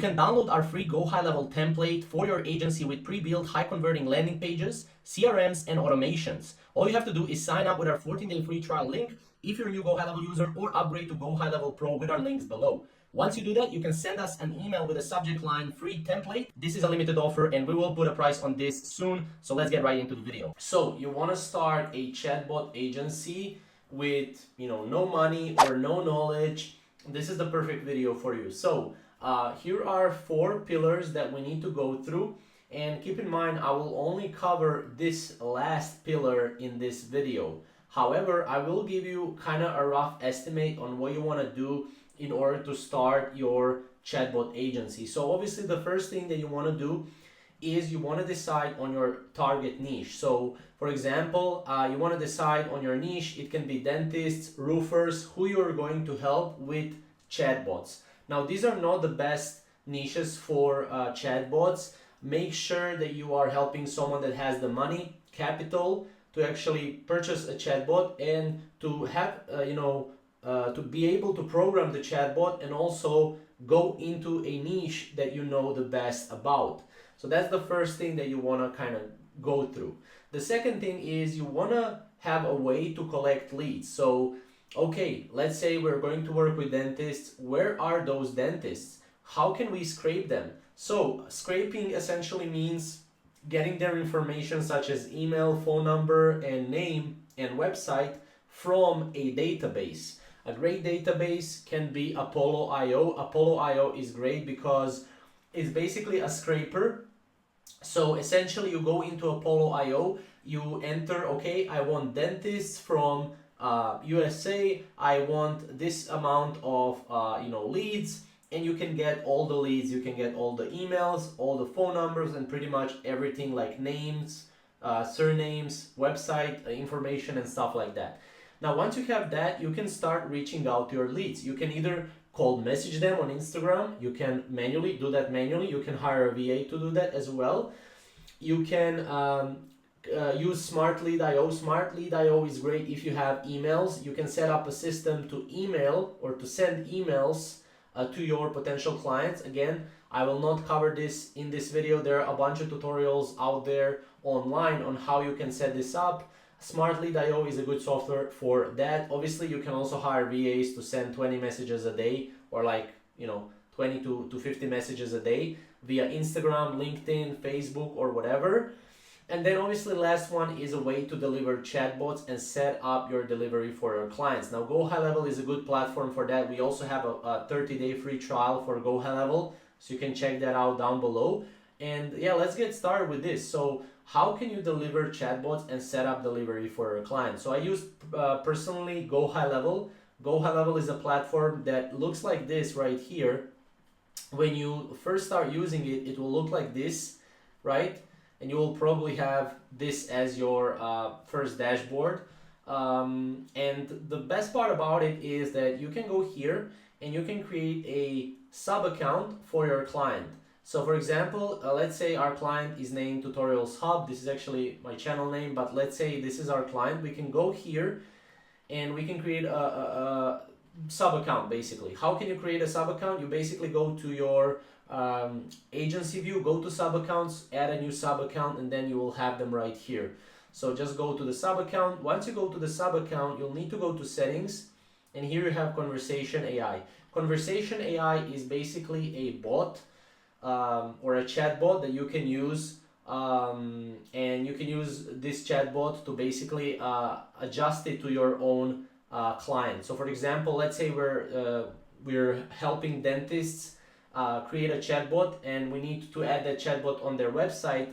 can download our free GoHighLevel template for your agency with pre-built high-converting landing pages, CRMs, and automations. All you have to do is sign up with our 14-day free trial link if you're a new GoHighLevel user, or upgrade to GoHighLevel Pro with our links below. Once you do that, you can send us an email with a subject line free template. This is a limited offer and we will put a price on this soon. So let's get right into the video. So you want to start a chatbot agency with no money or no knowledge. This is the perfect video for you. So here are 4 pillars that we need to go through. And keep in mind, I will only cover this last pillar in this video. However, I will give you kind of a rough estimate on what you want to do in order to start your chatbot agency. So obviously the first thing that you want to do is you want to decide on your target niche. So for example, you want to decide on your niche. It can be dentists, roofers, who you're going to help with chatbots. Now these are not the best niches for chatbots. Make sure that you are helping someone that has the money, capital, to actually purchase a chatbot and to have to be able to program the chatbot and also go into a niche that you know the best about. So that's the first thing that you want to kind of go through. The second thing is you want to have a way to collect leads. So okay, let's say we're going to work with dentists. Where are those dentists? How can we scrape them? So scraping essentially means getting their information such as email, phone number, and name and website from a database. A great database can be Apollo.io. Apollo.io is great because it's basically a scraper. So essentially you go into Apollo.io, you enter, okay, I want dentists from USA, I want this amount of leads, and you can get all the leads, you can get all the emails, all the phone numbers, and pretty much everything like names, surnames, website information, and stuff like that. Now, once you have that, you can start reaching out to your leads. You can either cold message them on Instagram. You can manually do that manually. You can hire a VA to do that as well. You can use Smart.Lead.io. Smart.Lead.io is great if you have emails. You can set up a system to email or to send emails to your potential clients. Again, I will not cover this in this video. There are a bunch of tutorials out there online on how you can set this up. Smart.Lead.io is a good software for that. Obviously, you can also hire VAs to send 20 messages a day, or 20 to 50 messages a day via Instagram, LinkedIn, Facebook, or whatever. And then obviously last one is a way to deliver chatbots and set up your delivery for your clients. Now GoHighLevel is a good platform for that. We also have a 30-day free trial for GoHighLevel, so you can check that out down below. And yeah, let's get started with this. So how can you deliver chatbots and set up delivery for your clients? So I use personally GoHighLevel. GoHighLevel is a platform that looks like this right here. When you first start using it, it will look like this, right? And you will probably have this as your first dashboard. And the best part about it is that you can go here and you can create a sub account for your client. So for example, let's say our client is named Tutorials Hub. This is actually my channel name, but let's say this is our client. We can go here and we can create a sub account basically. How can you create a sub account? You basically go to your agency view, go to sub accounts, add a new sub account, and then you will have them right here. So just go to the sub account. Once you go to the sub account, you'll need to go to settings, and here you have Conversation AI. Conversation AI is basically a bot or a chatbot that you can use, and you can use this chatbot to basically adjust it to your own client. So for example, let's say we're helping dentists create a chatbot and we need to add that chatbot on their website.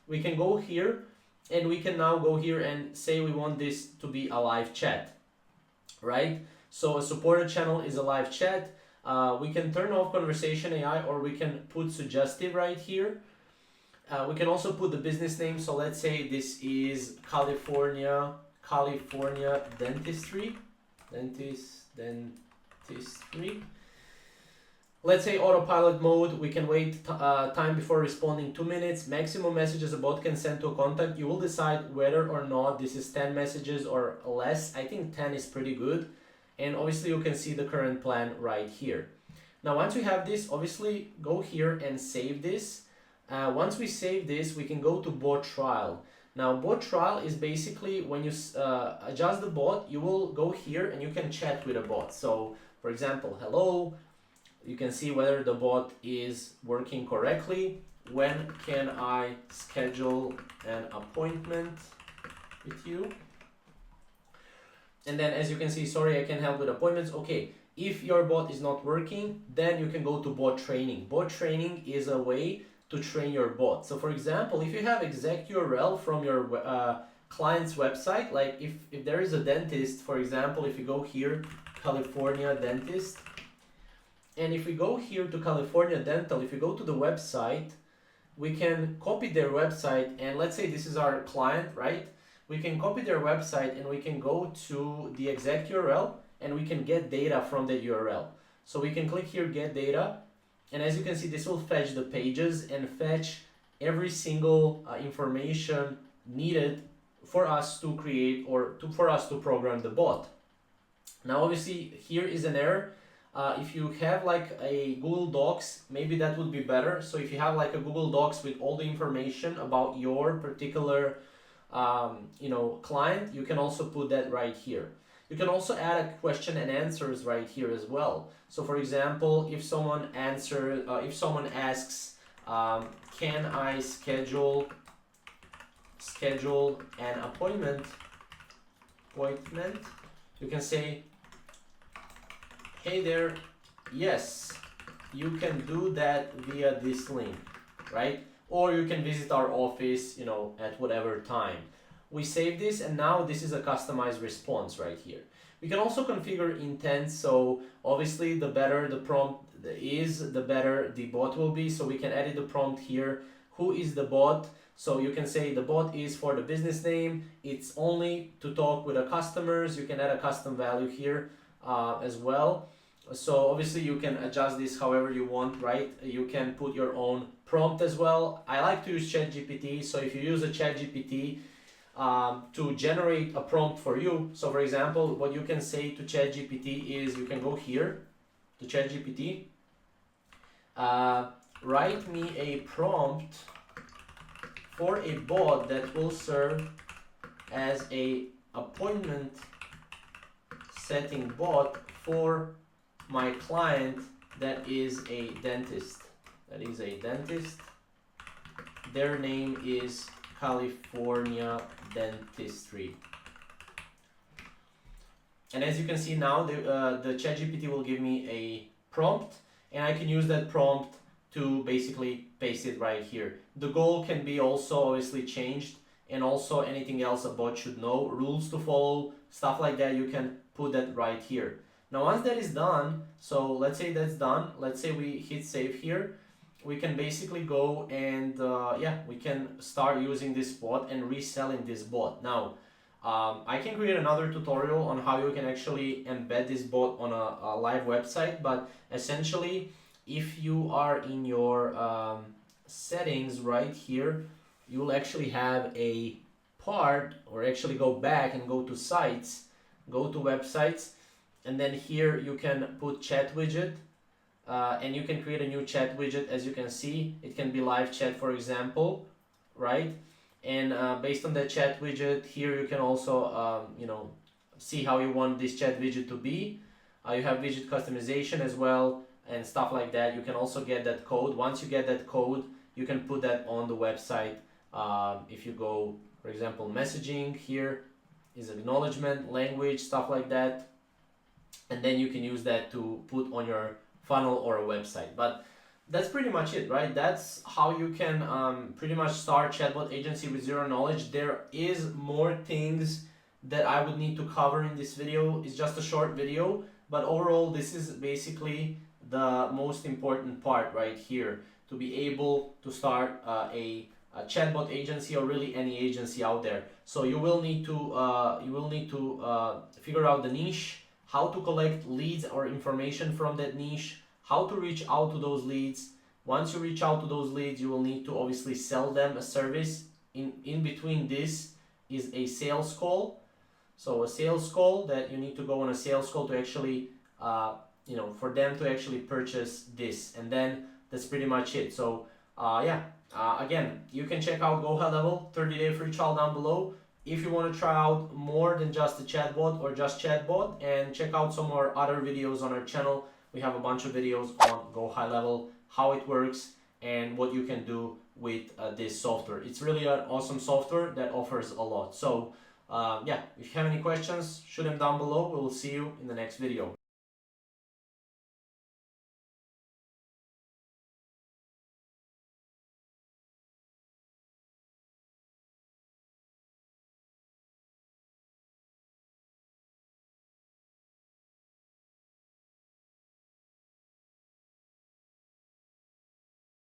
We can go here and we can now go here and say we want this to be a live chat, right? So a supported channel is a live chat. We can turn off Conversation AI, or we can put suggestive right here. We can also put the business name. So let's say this is California Dentistry. Let's say autopilot mode. We can wait time before responding 2 minutes. Maximum messages a bot can send to a contact. You will decide whether or not this is 10 messages or less. I think 10 is pretty good. And obviously you can see the current plan right here. Now once we have this, obviously go here and save this. Once we save this, we can go to bot trial. Now bot trial is basically when you adjust the bot, you will go here and you can chat with a bot. So for example, hello, you can see whether the bot is working correctly. When can I schedule an appointment with you? And then as you can see, sorry, I can't help with appointments. Okay, if your bot is not working, then you can go to bot training. Bot training is a way to train your bot. So for example, if you have exact URL from your client's website, like if there is a dentist, for example, if you go here, California dentist, and if we go here to California Dental, if you go to the website, we can copy their website, and let's say this is our client, right? We can copy their website and we can go to the exact URL and we can get data from the URL. So we can click here, get data, and as you can see, this will fetch the pages and fetch every single information needed for us to create or for us to program the bot. Now obviously here is an error. If you have like a Google Docs, maybe that would be better. So if you have like a Google Docs with all the information about your particular client, you can also put that right here. You can also add a question and answers right here as well. So for example, if someone asks, can I schedule an appointment, you can say, hey there, yes, you can do that via this link, right? Or you can visit our office, at whatever time. We save this, and now this is a customized response right here. We can also configure intent, so obviously the better the prompt is, the better the bot will be. So we can edit the prompt here. Who is the bot? So you can say the bot is for the business name. It's only to talk with the customers. You can add a custom value here as well. So obviously you can adjust this however you want, right? You can put your own prompt as well. I like to use ChatGPT. So if you use a ChatGPT to generate a prompt for you, so for example, what you can say to ChatGPT is you can go here to ChatGPT, write me a prompt for a bot that will serve as a appointment setting bot for my client that is a dentist. Their name is California Dentistry. And as you can see now, the ChatGPT will give me a prompt, and I can use that prompt to basically paste it right here. The goal can be also obviously changed, and also anything else a bot should know, rules to follow, stuff like that, you can put that right here. Now once that is done, so let's say that's done, let's say we hit save here, we can basically go and we can start using this bot and reselling this bot. Now I can create another tutorial on how you can actually embed this bot on a live website, but essentially if you are in your settings right here, you will actually have a part, or actually go back and go to sites, go to websites, and then here you can put chat widget, and you can create a new chat widget. As you can see, it can be live chat, for example, right? And based on that chat widget here, you can also see how you want this chat widget to be. You have widget customization as well and stuff like that. You can also get that code. Once you get that code, you can put that on the website. If you go, for example, messaging, here is acknowledgement, language, stuff like that, and then you can use that to put on your funnel or a website. But that's pretty much it, right? That's how you can pretty much start chatbot agency with zero knowledge. There is more things that I would need to cover in this video. It's just a short video, but overall this is basically the most important part right here, to be able to start a chatbot agency, or really any agency out there. So you will need to figure out the niche, how to collect leads or information from that niche, how to reach out to those leads. Once you reach out to those leads, you will need to obviously sell them a service. In between this is a sales call. So a sales call that you need to go on a sales call to actually for them to actually purchase this, and then that's pretty much it. So again, you can check out GoHighLevel 30-day free trial down below if you want to try out more than just the chatbot or just chatbot, and check out some of our other videos on our channel. We have a bunch of videos on GoHighLevel, how it works, and what you can do with this software. It's really an awesome software that offers a lot. So if you have any questions, shoot them down below. We will see you in the next video.